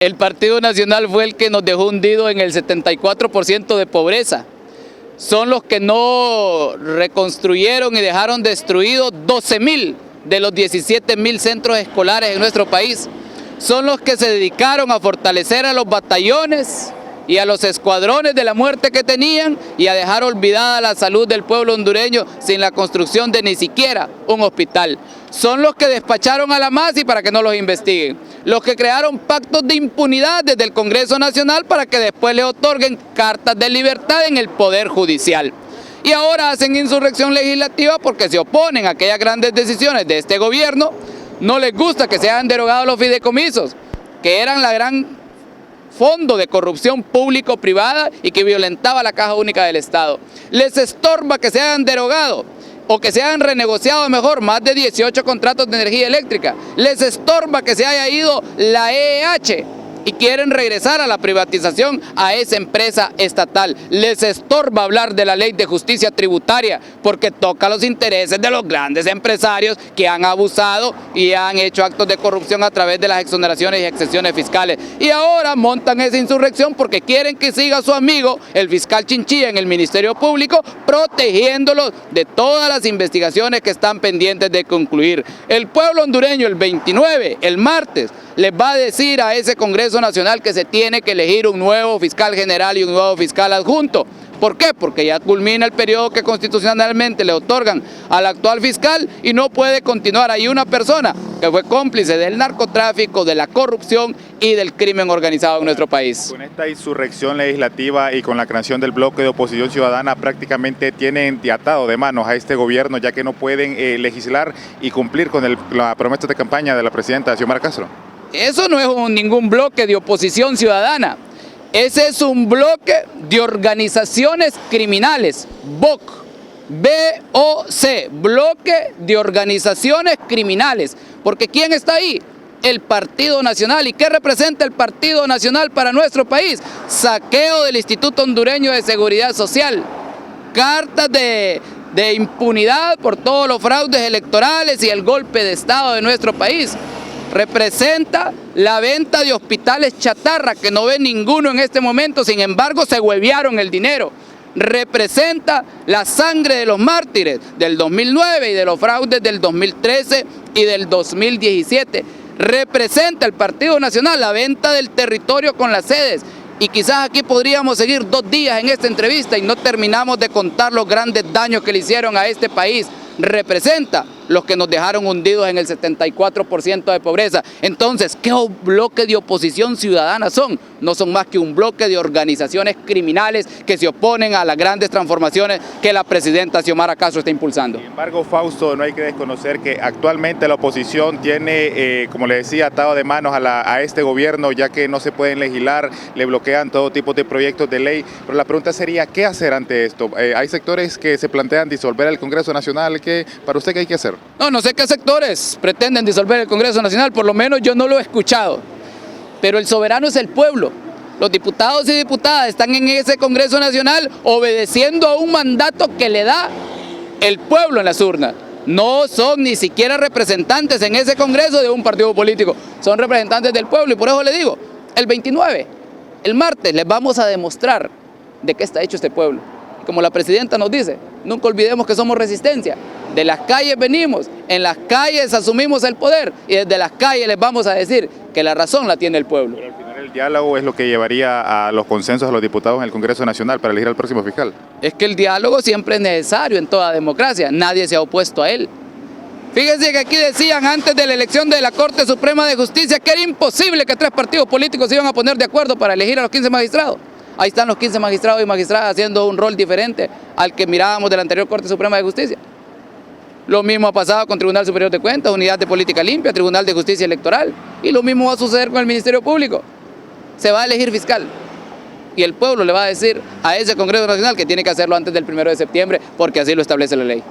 El Partido Nacional fue el que nos dejó hundidos en el 74% de pobreza. Son los que no reconstruyeron y dejaron destruidos 12.000 de los 17.000 centros escolares en nuestro país. Son los que se dedicaron a fortalecer a los batallones y a los escuadrones de la muerte que tenían y a dejar olvidada la salud del pueblo hondureño sin la construcción de ni siquiera un hospital. Son los que despacharon a la MASI para que no los investiguen. Los que crearon pactos de impunidad desde el Congreso Nacional para que después le otorguen cartas de libertad en el Poder Judicial. Y ahora hacen insurrección legislativa porque se oponen a aquellas grandes decisiones de este gobierno. No les gusta que se hayan derogado los fideicomisos, que eran la gran fondo de corrupción público-privada y que violentaba la Caja Única del Estado. Les estorba que se hayan derogado o que se hayan renegociado mejor más de 18 contratos de energía eléctrica. Les estorba que se haya ido la EEH y quieren regresar a la privatización a esa empresa estatal. Les estorba hablar de la ley de justicia tributaria porque toca los intereses de los grandes empresarios que han abusado y han hecho actos de corrupción a través de las exoneraciones y exenciones fiscales. Y ahora montan esa insurrección porque quieren que siga su amigo, el fiscal Chinchilla, en el Ministerio Público, protegiéndolos de todas las investigaciones que están pendientes de concluir. El pueblo hondureño el 29, el martes, les va a decir a ese Congreso Nacional que se tiene que elegir un nuevo fiscal general y un nuevo fiscal adjunto. ¿Por qué? Porque ya culmina el periodo que constitucionalmente le otorgan al actual fiscal y no puede continuar. Hay una persona que fue cómplice del narcotráfico, de la corrupción y del crimen organizado en nuestro país. Con esta insurrección legislativa y con la creación del bloque de oposición ciudadana prácticamente tienen atado de manos a este gobierno, ya que no pueden legislar y cumplir con la promesa de campaña de la presidenta Xiomara Castro. Eso no es ningún bloque de oposición ciudadana. Ese es un bloque de organizaciones criminales, BOC, B-O-C, bloque de organizaciones criminales. Porque ¿quién está ahí? El Partido Nacional. ¿Y qué representa el Partido Nacional para nuestro país? Saqueo del Instituto Hondureño de Seguridad Social, cartas de impunidad por todos los fraudes electorales y el golpe de Estado de nuestro país. Representa la venta de hospitales chatarra que no ve ninguno en este momento, sin embargo se huevearon el dinero. Representa la sangre de los mártires del 2009 y de los fraudes del 2013 y del 2017. Representa el Partido Nacional la venta del territorio con las sedes. Y quizás aquí podríamos seguir 2 días en esta entrevista y no terminamos de contar los grandes daños que le hicieron a este país. Representa los que nos dejaron hundidos en el 74% de pobreza. Entonces, ¿qué bloque de oposición ciudadana son? No son más que un bloque de organizaciones criminales que se oponen a las grandes transformaciones que la presidenta Xiomara Castro está impulsando. Sin embargo, Fausto, no hay que desconocer que actualmente la oposición tiene, como le decía, atado de manos a este gobierno, ya que no se pueden legislar, le bloquean todo tipo de proyectos de ley. Pero la pregunta sería, ¿qué hacer ante esto? Hay sectores que se plantean disolver el Congreso Nacional. ¿Para usted qué hay que hacer? No sé qué sectores pretenden disolver el Congreso Nacional, por lo menos yo no lo he escuchado. Pero el soberano es el pueblo. Los diputados y diputadas están en ese Congreso Nacional obedeciendo a un mandato que le da el pueblo en las urnas. No son ni siquiera representantes en ese Congreso de un partido político, son representantes del pueblo y por eso le digo, el 29, el martes, les vamos a demostrar de qué está hecho este pueblo. Como la presidenta nos dice, nunca olvidemos que somos resistencia. De las calles venimos, en las calles asumimos el poder y desde las calles les vamos a decir que la razón la tiene el pueblo. Pero al final el diálogo es lo que llevaría a los consensos de los diputados en el Congreso Nacional para elegir al próximo fiscal. Es que el diálogo siempre es necesario en toda democracia, nadie se ha opuesto a él. Fíjense que aquí decían antes de la elección de la Corte Suprema de Justicia que era imposible que 3 partidos políticos se iban a poner de acuerdo para elegir a los 15 magistrados. Ahí están los 15 magistrados y magistradas haciendo un rol diferente al que mirábamos de la anterior Corte Suprema de Justicia. Lo mismo ha pasado con Tribunal Superior de Cuentas, Unidad de Política Limpia, Tribunal de Justicia Electoral. Y lo mismo va a suceder con el Ministerio Público. Se va a elegir fiscal. Y el pueblo le va a decir a ese Congreso Nacional que tiene que hacerlo antes del 1 de septiembre porque así lo establece la ley.